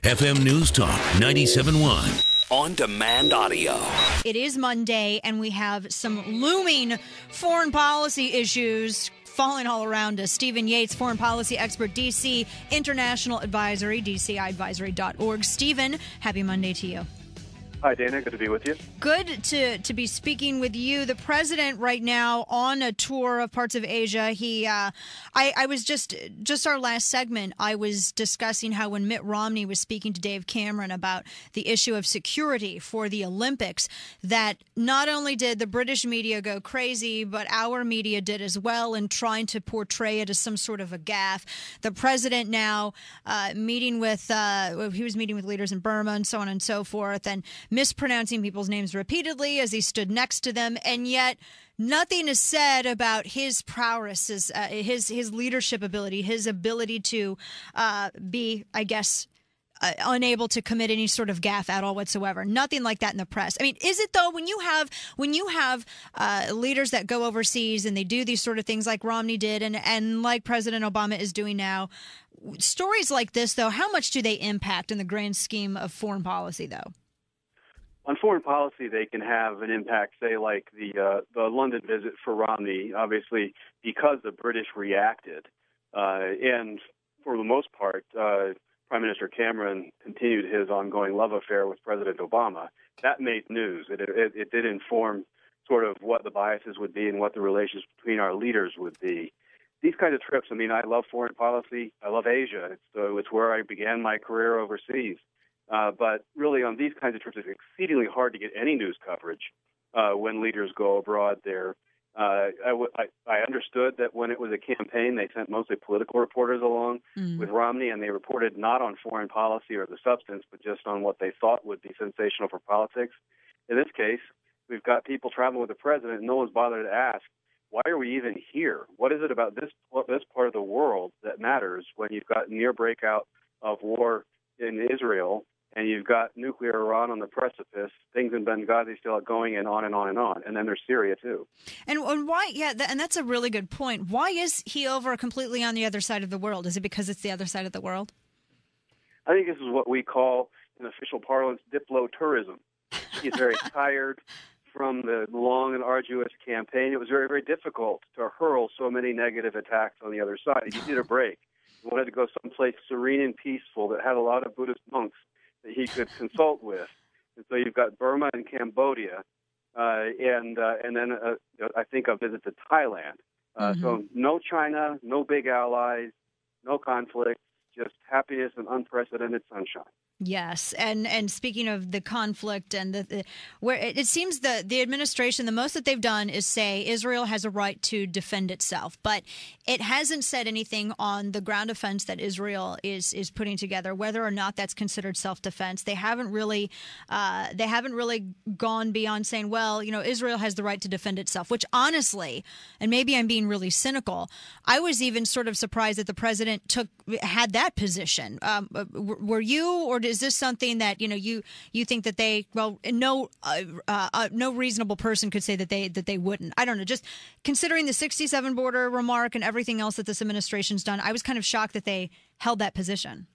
FM News Talk 97.1. On-demand audio. It is Monday, and we have some looming foreign policy issues falling all around us. Stephen Yates, foreign policy expert, D.C. International Advisory, DCIadvisory.org. Stephen, happy Monday to you. Hi, Dana. Good to be with you. Good to be speaking with you. The president right now on a tour of parts of Asia. I was just our last segment, I was discussing how when Mitt Romney was speaking to Dave Cameron about the issue of security for the Olympics, that not only did the British media go crazy, but our media did as well in trying to portray it as some sort of a gaffe. The president now he was meeting with leaders in Burma and so on and so forth, and mispronouncing people's names repeatedly as he stood next to them, and yet nothing is said about his prowess, his leadership ability, his ability to be, I guess, unable to commit any sort of gaffe at all whatsoever. Nothing like that in the press. I mean, is it though when you have leaders that go overseas and they do these sort of things like Romney did and like President Obama is doing now? Stories like this, though, how much do they impact in the grand scheme of foreign policy, though? On foreign policy, they can have an impact, say, like the London visit for Romney, obviously, because the British reacted. And for the most part, Prime Minister Cameron continued his ongoing love affair with President Obama. That made news. It did inform sort of what the biases would be and what the relations between our leaders would be. These kinds of trips, I mean, I love foreign policy. I love Asia. It's where I began my career overseas. But really, on these kinds of trips, it's exceedingly hard to get any news coverage when leaders go abroad there. I understood that when it was a campaign, they sent mostly political reporters along with Romney, and they reported not on foreign policy or the substance, but just on what they thought would be sensational for politics. In this case, we've got people traveling with the president, and no one's bothered to ask, why are we even here? What is it about this part of the world that matters when you've got near breakout of war in Israel, and you've got nuclear Iran on the precipice, things in Benghazi still going, and on and on and on. And then there's Syria, too. And why, and that's a really good point. Why is he over completely on the other side of the world? Is it because it's the other side of the world? I think this is what we call, in official parlance, diplo-tourism. He's very tired from the long and arduous campaign. It was very, very difficult to hurl so many negative attacks on the other side. He needed a break. He wanted to go someplace serene and peaceful that had a lot of Buddhist monks that he could consult with. And so you've got Burma and Cambodia, and then I think a visit to Thailand. So no China, no big allies, no conflict, just happiness and unprecedented sunshine. Yes, and speaking of the conflict and where it seems the administration, the most that they've done is say Israel has a right to defend itself, but it hasn't said anything on the ground offense that Israel is putting together, whether or not that's considered self-defense. They haven't really gone beyond saying, well, Israel has the right to defend itself, which honestly, and maybe I'm being really cynical, I was even sort of surprised that the president had that position. Were you, or is this something that you think that no reasonable person could say that they wouldn't? I don't know. Just considering the 67 border remark and everything else that this administration's done, I was kind of shocked that they held that position.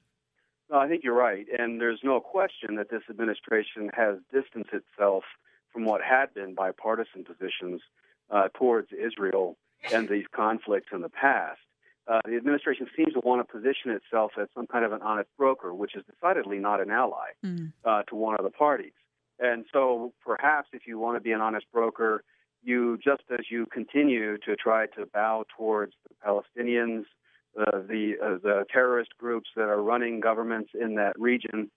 No, I think you're right, and there's no question that this administration has distanced itself from what had been bipartisan positions towards Israel and these conflicts in the past. The administration seems to want to position itself as some kind of an honest broker, which is decidedly not an ally to one of the parties. And so perhaps if you want to be an honest broker, just as you continue to try to bow towards the Palestinians, the terrorist groups that are running governments in that region,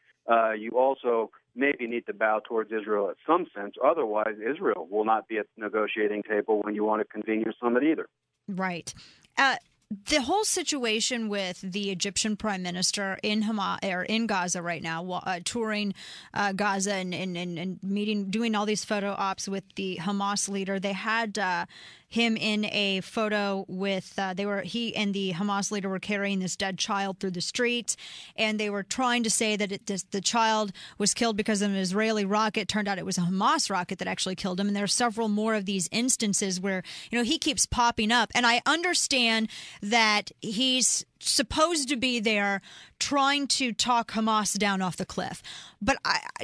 you also maybe need to bow towards Israel in some sense. Otherwise, Israel will not be at the negotiating table when you want to convene your summit either. Right. The whole situation with the Egyptian prime minister in Gaza right now, touring Gaza and meeting, doing all these photo ops with the Hamas leader. They had him in a photo with he and the Hamas leader were carrying this dead child through the streets, and they were trying to say that the child was killed because of an Israeli rocket. Turned out it was a Hamas rocket that actually killed him. And there are several more of these instances where he keeps popping up, and I understand that he's supposed to be there trying to talk Hamas down off the cliff. But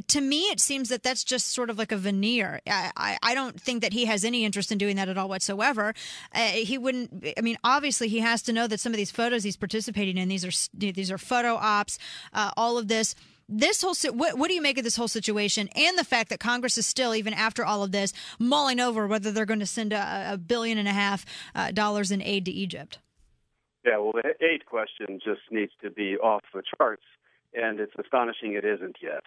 to me, it seems that that's just sort of like a veneer. I don't think that he has any interest in doing that at all whatsoever. He wouldn't. I mean, obviously, he has to know that some of these photos he's participating in, these are photo ops, all of this. This whole what do you make of this whole situation and the fact that Congress is still, even after all of this, mulling over whether they're going to send $1.5 billion in aid to Egypt? Yeah, well, the aid question just needs to be off the charts, and it's astonishing it isn't yet.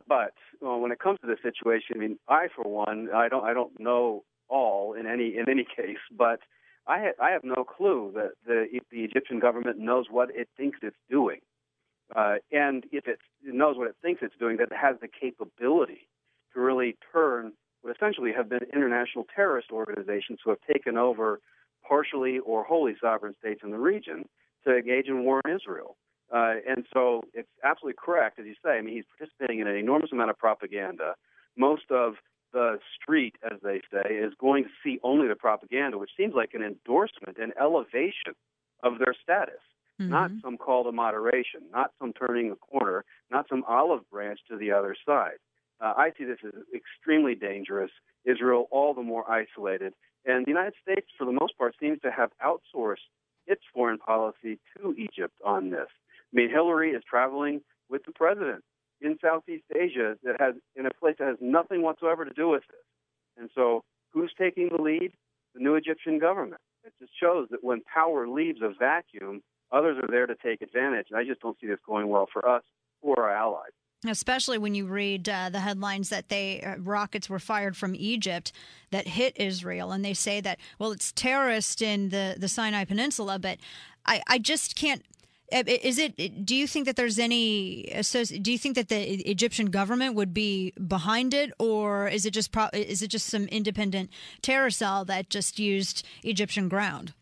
But when it comes to this situation, I mean, I for one, I don't know all in any case, but I have no clue that the Egyptian government knows what it thinks it's doing. And if it knows what it thinks it's doing, that it has the capability to really turn what essentially have been international terrorist organizations who have taken over partially or wholly sovereign states in the region to engage in war in Israel. And so it's absolutely correct, as you say. I mean, he's participating in an enormous amount of propaganda. Most of the street, as they say, is going to see only the propaganda, which seems like an endorsement, an elevation of their status. Not some call to moderation, not some turning a corner, not some olive branch to the other side. I see this as extremely dangerous. Israel all the more isolated. And the United States, for the most part, seems to have outsourced its foreign policy to Egypt on this. I mean, Hillary is traveling with the president in Southeast Asia in a place that has nothing whatsoever to do with this. And so who's taking the lead? The new Egyptian government. It just shows that when power leaves a vacuum, others are there to take advantage. And I just don't see this going well for us or our allies. Especially when you read the headlines that rockets were fired from Egypt that hit Israel, and they say that, well, it's terrorists in the Sinai Peninsula, but I just can't. Do you think that there's any? Do you think that the Egyptian government would be behind it, or is it just some independent terror cell that just used Egyptian ground?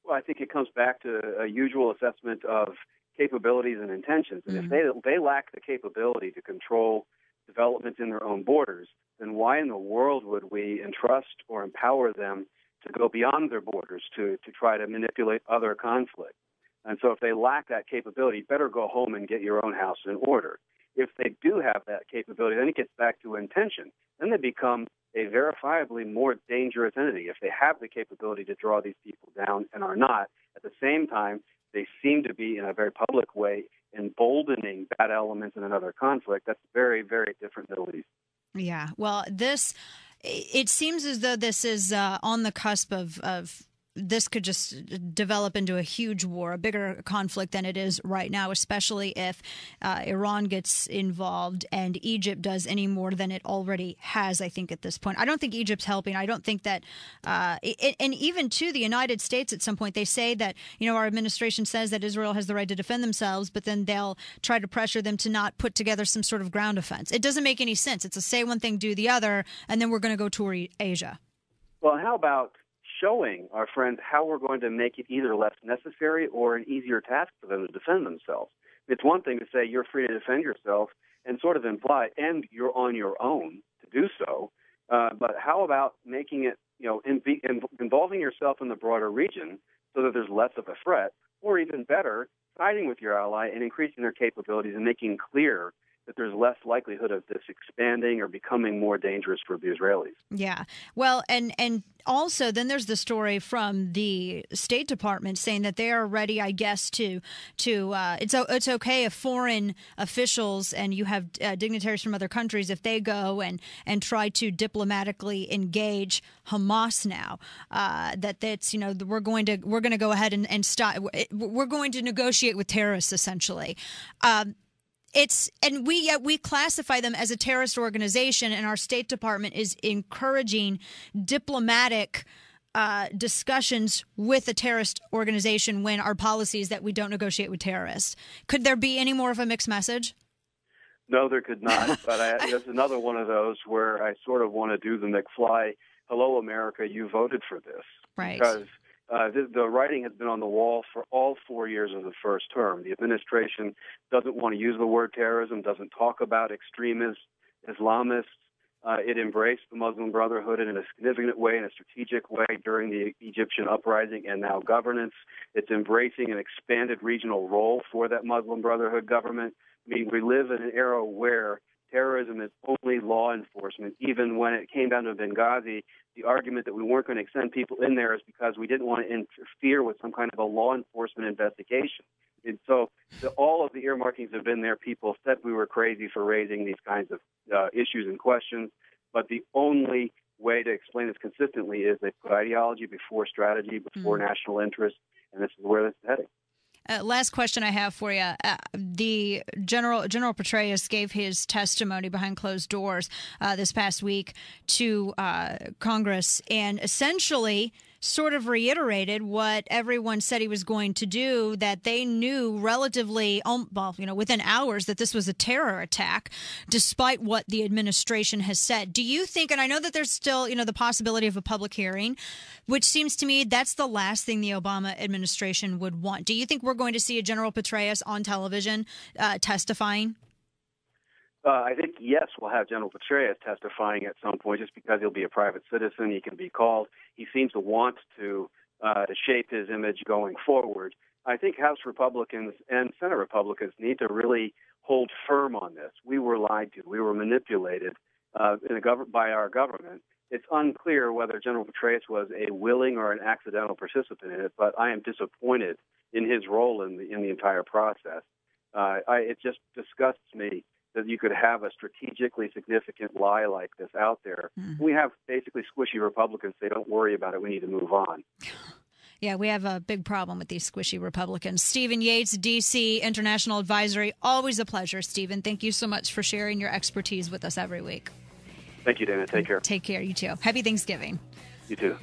Well, I think it comes back to a usual assessment of capabilities and intentions. And if they lack the capability to control developments in their own borders, then why in the world would we entrust or empower them to go beyond their borders to try to manipulate other conflicts? And so if they lack that capability, you better go home and get your own house in order. If they do have that capability, then it gets back to intention. Then they become a verifiably more dangerous entity. If they have the capability to draw these people down and are not, at the same time, they seem to be, in a very public way, emboldening bad elements in another conflict. That's very, very different Middle East. Yeah. Well, it seems as though this is on the cusp of this could just develop into a huge war, a bigger conflict than it is right now, especially if Iran gets involved and Egypt does any more than it already has, I think, at this point. I don't think Egypt's helping. I don't think that and even to the United States at some point, they say that, our administration says that Israel has the right to defend themselves, but then they'll try to pressure them to not put together some sort of ground offense. It doesn't make any sense. It's a say one thing, do the other, and then we're going to go tour Asia. Well, how about showing our friends how we're going to make it either less necessary or an easier task for them to defend themselves? It's one thing to say you're free to defend yourself and sort of imply, and you're on your own to do so. But how about making it, involving yourself in the broader region so that there's less of a threat, or even better, siding with your ally and increasing their capabilities and making clear that there's less likelihood of this expanding or becoming more dangerous for the Israelis. Yeah. Well, and also then there's the story from the State Department saying that they are ready, I guess, to it's okay if foreign officials and you have dignitaries from other countries, if they go and try to diplomatically engage Hamas now, that's we're going to go ahead and stop. We're going to negotiate with terrorists essentially. We classify them as a terrorist organization, and our State Department is encouraging diplomatic discussions with a terrorist organization when our policy is that we don't negotiate with terrorists. Could there be any more of a mixed message? No, there could not. But there's another one of those where I sort of want to do the McFly, hello, America, you voted for this. Right. Because the writing has been on the wall for all 4 years of the first term. The administration doesn't want to use the word terrorism, doesn't talk about extremists, Islamists. It embraced the Muslim Brotherhood in a significant way, in a strategic way during the Egyptian uprising and now governance. It's embracing an expanded regional role for that Muslim Brotherhood government. I mean, we live in an era where terrorism is only law enforcement. Even when it came down to Benghazi, the argument that we weren't going to send people in there is because we didn't want to interfere with some kind of a law enforcement investigation. And so all of the earmarkings have been there. People said we were crazy for raising these kinds of issues and questions, but the only way to explain this consistently is they put ideology before strategy, before national interest, and this is where this is heading. Last question I have for you. The General Petraeus gave his testimony behind closed doors this past week to Congress and essentially sort of reiterated what everyone said he was going to do, that they knew relatively, within hours that this was a terror attack, despite what the administration has said. Do you think, and I know that there's still, the possibility of a public hearing, which seems to me that's the last thing the Obama administration would want. Do you think we're going to see a General Petraeus on television testifying? I think, yes, we'll have General Petraeus testifying at some point just because he'll be a private citizen. He can be called. He seems to want to shape his image going forward. I think House Republicans and Senate Republicans need to really hold firm on this. We were lied to. We were manipulated by our government. It's unclear whether General Petraeus was a willing or an accidental participant in it, but I am disappointed in his role in the entire process. It just disgusts me that you could have a strategically significant lie like this out there. We have basically squishy Republicans say, don't worry about it, we need to move on. Yeah, we have a big problem with these squishy Republicans. Stephen Yates, D.C. International Advisory. Always a pleasure, Stephen. Thank you so much for sharing your expertise with us every week. Thank you, Dana. Take care. Take care. You too. Happy Thanksgiving. You too.